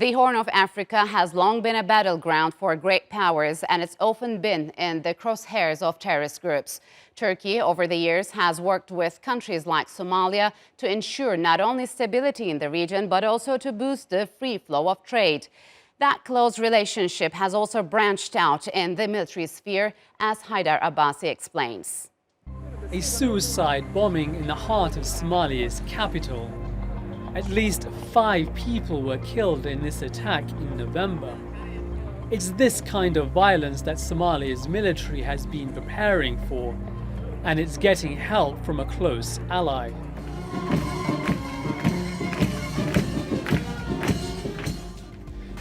The Horn of Africa has long been a battleground for great powers, and it's often been in the crosshairs of terrorist groups. Turkey, over the years, has worked with countries like Somalia to ensure not only stability in the region, but also to boost the free flow of trade. That close relationship has also branched out in the military sphere, as Haidar Abbasi explains. A suicide bombing in the heart of Somalia's capital. At least 5 people were killed in this attack in November. It's this kind of violence that Somalia's military has been preparing for, and it's getting help from a close ally.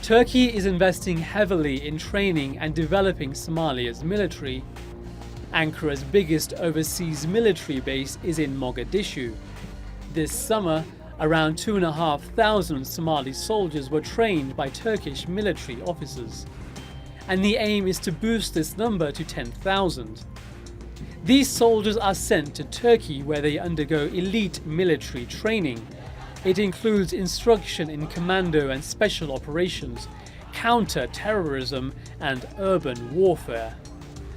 Turkey is investing heavily in training and developing Somalia's military. Ankara's biggest overseas military base is in Mogadishu. This summer, around 2,500 Somali soldiers were trained by Turkish military officers. And the aim is to boost this number to 10,000. These soldiers are sent to Turkey, where they undergo elite military training. It includes instruction in commando and special operations, counter-terrorism and urban warfare.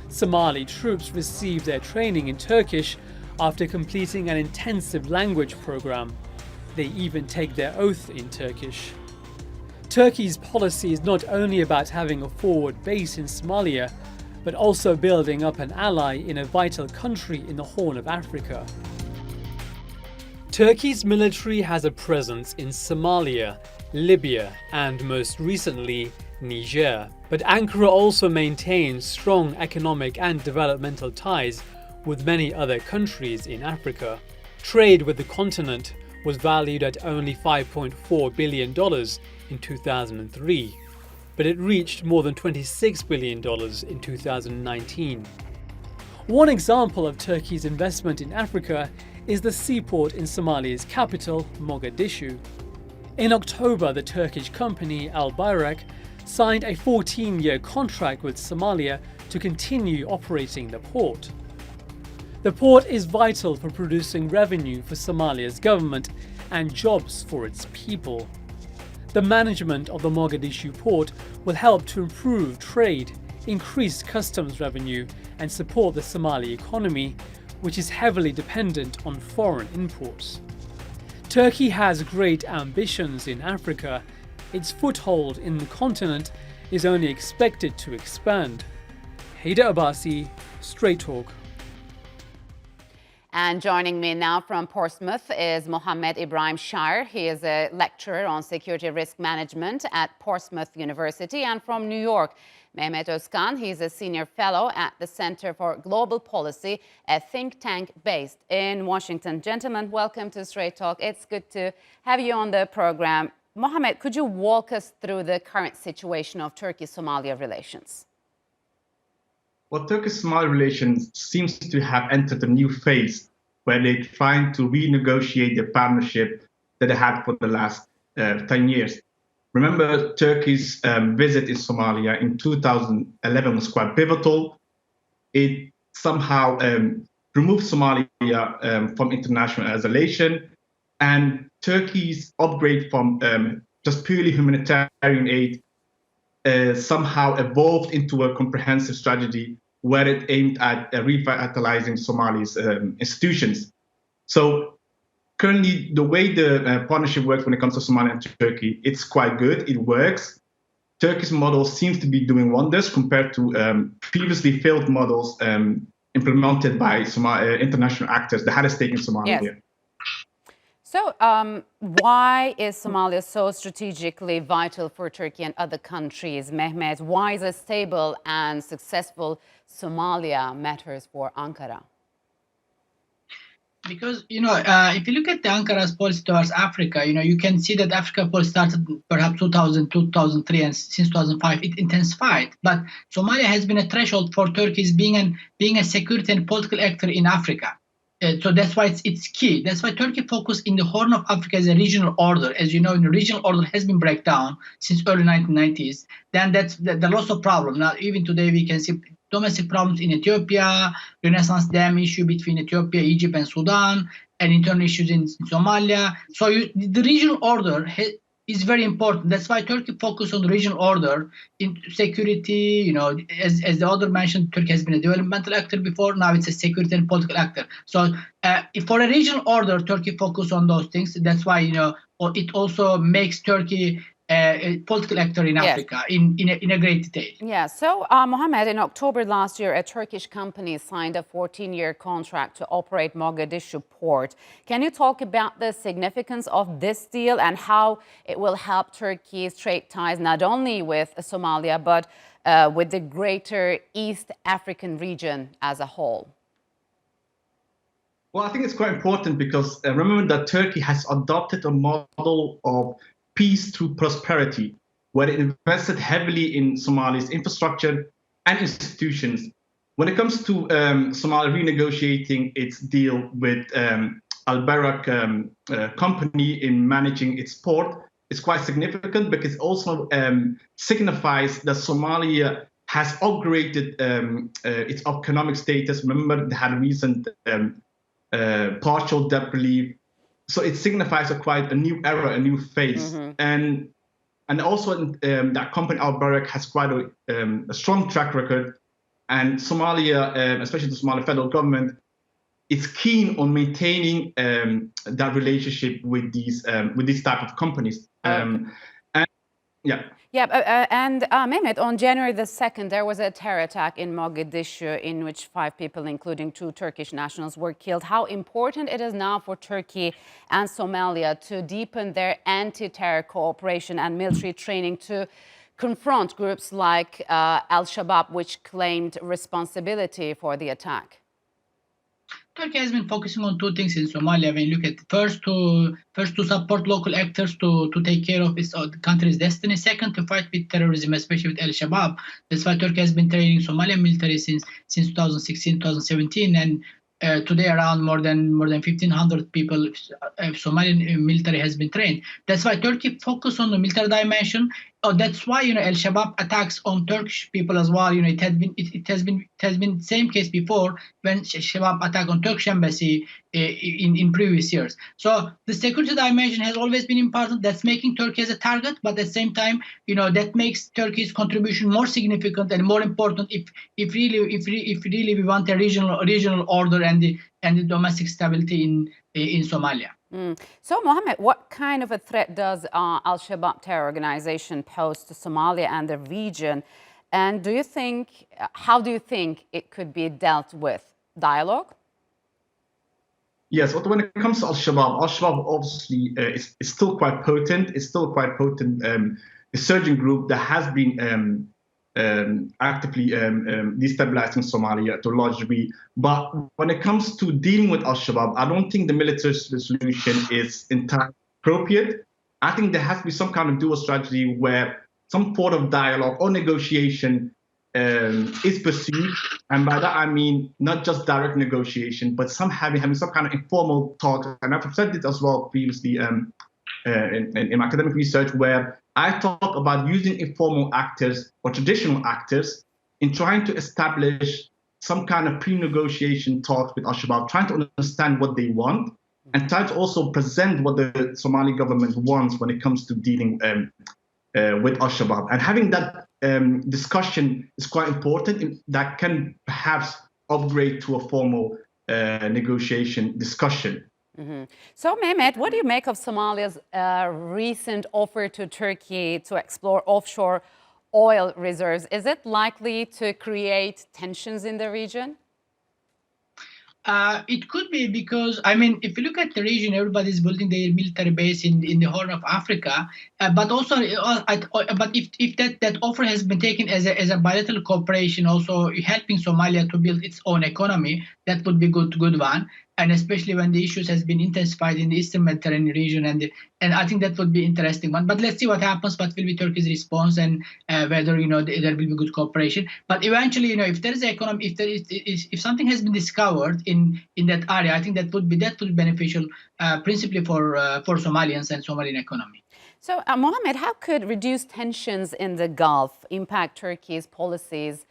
Somali troops receive their training in Turkish after completing an intensive language program. They even take their oath in Turkish. Turkey's policy is not only about having a forward base in Somalia, but also building up an ally in a vital country in the Horn of Africa. Turkey's military has a presence in Somalia, Libya, and most recently, Niger. But Ankara also maintains strong economic and developmental ties with many other countries in Africa. Trade with the continent was valued at only $5.4 billion in 2003, but it reached more than $26 billion in 2019. One example of Turkey's investment in Africa is the seaport in Somalia's capital, Mogadishu. In October, the Turkish company al-Bayrak signed a 14-year contract with Somalia to continue operating the port. The port is vital for producing revenue for Somalia's government and jobs for its people. The management of the Mogadishu port will help to improve trade, increase customs revenue, and support the Somali economy, which is heavily dependent on foreign imports. Turkey has great ambitions in Africa. Its foothold in the continent is only expected to expand. Haidar Abbasi, Straight Talk. And joining me now from Portsmouth is Mohammed Ibrahim Shire. He is a lecturer on security risk management at Portsmouth University. And from New York, Mehmet Ozkan. He's a senior fellow at the Center for Global Policy, a think tank based in Washington. Gentlemen, welcome to Straight Talk. It's good to have you on the program. Mohammed, could you walk us through the current situation of Turkey-Somalia relations? Well, Turkish-Somali relations seems to have entered a new phase where they're trying to renegotiate the partnership that they had for the last 10 years. Remember, Turkey's visit in Somalia in 2011 was quite pivotal. It somehow removed Somalia from international isolation, and Turkey's upgrade from just purely humanitarian aid somehow evolved into a comprehensive strategy where it aimed at revitalizing Somalia's institutions. So currently, the way the partnership works when it comes to Somalia and Turkey, it's quite good. It works. Turkey's model seems to be doing wonders compared to previously failed models implemented by international actors that had a stake in Somalia. Yes. So why is Somalia so strategically vital for Turkey and other countries, Mehmet? Why is a stable and successful Somalia matters for Ankara? Because, if you look at the Ankara's policy towards Africa, you can see that Africa policy started perhaps 2000, 2003, and since 2005, it intensified. But Somalia has been a threshold for Turkey's being a security and political actor in Africa. So that's why it's key. That's why Turkey focused in the Horn of Africa as a regional order. As you know, the regional order has been breakdown since early 1990s. Then that's the loss of problem. Now, even today, we can see domestic problems in Ethiopia, Renaissance Dam issue between Ethiopia, Egypt, and Sudan, and internal issues in Somalia. So the regional order is very important. That's why Turkey focus on regional order, in security. As the other mentioned, Turkey has been a developmental actor before. Now it's a security and political actor. So for a regional order, Turkey focus on those things. That's why it also makes Turkey a political actor in Africa in a great detail. Yeah, so Mohammed, in October last year, a Turkish company signed a 14-year contract to operate Mogadishu port. Can you talk about the significance of this deal and how it will help Turkey's trade ties not only with Somalia, but with the greater East African region as a whole? Well, I think it's quite important because remember that Turkey has adopted a model of peace through prosperity, where it invested heavily in Somalia's infrastructure and institutions. When it comes to Somalia renegotiating its deal with al-Barak company in managing its port, it's quite significant because it also signifies that Somalia has upgraded its economic status. Remember, they had recent partial debt relief. So it signifies quite a new era, a new phase. And also that company al-Barak has quite a strong track record. And Somalia, especially the Somali federal government, is keen on maintaining that relationship with these type of companies. Mehmet, on January the 2nd, there was a terror attack in Mogadishu in which 5 people, including 2 Turkish nationals, were killed. How important it is now for Turkey and Somalia to deepen their anti-terror cooperation and military training to confront groups like al-Shabab, which claimed responsibility for the attack? Turkey has been focusing on 2 things in Somalia. When you look at first to support local actors to take care of the country's destiny. Second, to fight with terrorism, especially with al-Shabab. That's why Turkey has been training Somalian military since 2016, 2017, and today around more than 1,500 people, Somalian military has been trained. That's why Turkey focus on the military dimension. That's why al-Shabab attacks on Turkish people as well. It has been same case before when Shabab attack on Turkish embassy in previous years. So the security dimension has always been important. That's making Turkey as a target, but at the same time, that makes Turkey's contribution more significant and more important if really we want a regional order and the domestic stability in Somalia. So, Mohammed, what kind of a threat does al-Shabab terror organization pose to Somalia and the region? And how do you think it could be dealt with? Dialogue? Yes, but when it comes to al-Shabab obviously is still quite potent. It's still quite potent insurgent group that has been actively destabilizing Somalia to a large degree. But when it comes to dealing with al-Shabab, I don't think the military solution is entirely appropriate. I think there has to be some kind of dual strategy where some sort of dialogue or negotiation is pursued. And by that, I mean not just direct negotiation, but having some kind of informal talks. And I've said this as well previously in my academic research, where I talk about using informal actors or traditional actors in trying to establish some kind of pre-negotiation talks with al-Shabab, trying to understand what they want and trying to also present what the Somali government wants when it comes to dealing with al-Shabab. And having that discussion is quite important. That can perhaps upgrade to a formal negotiation discussion. So, Mehmet, what do you make of Somalia's recent offer to Turkey to explore offshore oil reserves? Is it likely to create tensions in the region? It could be because, if you look at the region, everybody's building their military base in the Horn of Africa. But also, if that offer has been taken as a bilateral cooperation, also helping Somalia to build its own economy, that would be good one. And especially when the issues has been intensified in the Eastern Mediterranean region, and I think that would be interesting one. But let's see what happens. What will be Turkey's response, and whether there will be good cooperation. But eventually, if there is economy, if something has been discovered in that area, I think that would be beneficial, principally for Somalians and Somalian economy. So, Mohammed, how could reduced tensions in the Gulf impact Turkey's policies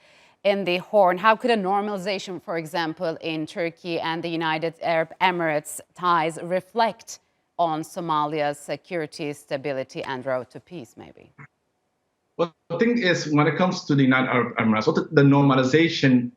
in the Horn? How could a normalization, for example, in Turkey and the United Arab Emirates ties reflect on Somalia's security, stability, and road to peace, maybe? Well, the thing is, when it comes to the United Arab Emirates, the normalization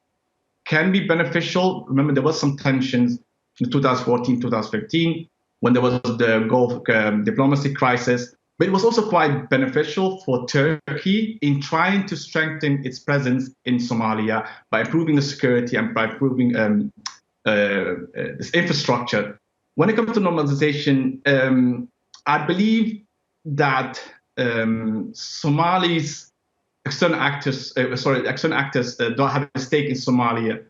can be beneficial. Remember, there was some tensions in 2014, 2015, when there was the Gulf diplomacy crisis. But it was also quite beneficial for Turkey in trying to strengthen its presence in Somalia by improving the security and by improving this infrastructure. When it comes to normalization, I believe that Somali's external actors don't have a stake in Somalia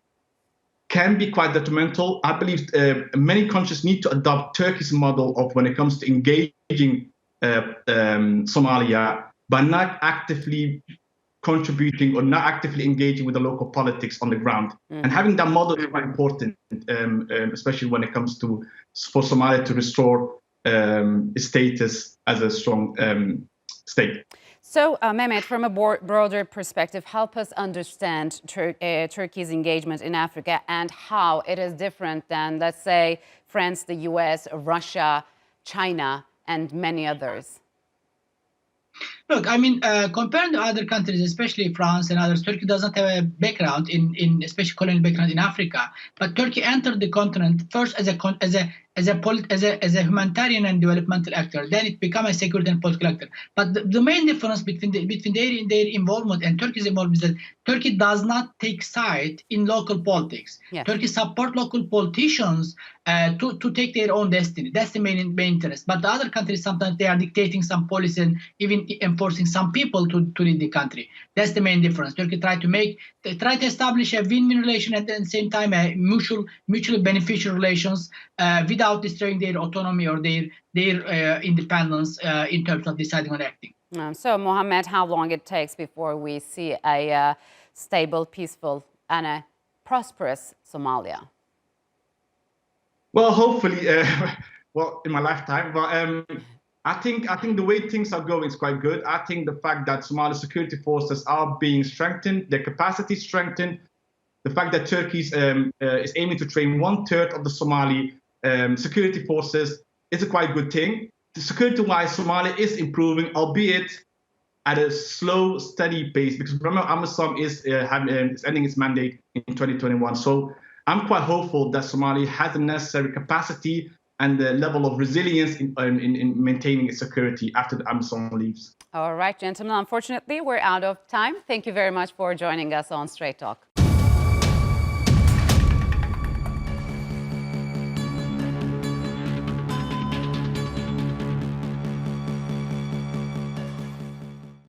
can be quite detrimental. I believe many countries need to adopt Turkey's model of when it comes to engaging Somalia, by not actively contributing or not actively engaging with the local politics on the ground. And having that model is quite important, especially when it comes to for Somalia to restore its status as a strong state. So, Mehmet, from a broader perspective, help us understand Turkey's engagement in Africa and how it is different than, let's say, France, the US, Russia, China, and many others. Look, I mean, compared to other countries, especially France and others, Turkey doesn't have a background in especially colonial background in Africa. But Turkey entered the continent first as a humanitarian and developmental actor. Then it became a security and political actor. But the main difference between their involvement and Turkey's involvement is that Turkey does not take side in local politics. Yes. Turkey supports local politicians to take their own destiny. That's the main interest. But the other countries, sometimes they are dictating some policy and even enforcing some people to lead the country. That's the main difference. Turkey try to establish a win-win relation and at the same time a mutually beneficial relations without destroying their autonomy or their independence in terms of deciding on acting. So, Mohammed, how long it takes before we see a stable, peaceful, and a prosperous Somalia? Well, hopefully, in my lifetime. But I think the way things are going is quite good. I think the fact that Somali security forces are being strengthened, their capacity strengthened, the fact that Turkey is aiming to train 1/3 of the Somali security forces is a quite good thing. Security-wise, Somalia is improving, albeit at a slow, steady pace. Because remember, AMISOM is ending its mandate in 2021. So I'm quite hopeful that Somalia has the necessary capacity and the level of resilience in maintaining its security after the AMISOM leaves. All right, gentlemen, unfortunately, we're out of time. Thank you very much for joining us on Straight Talk.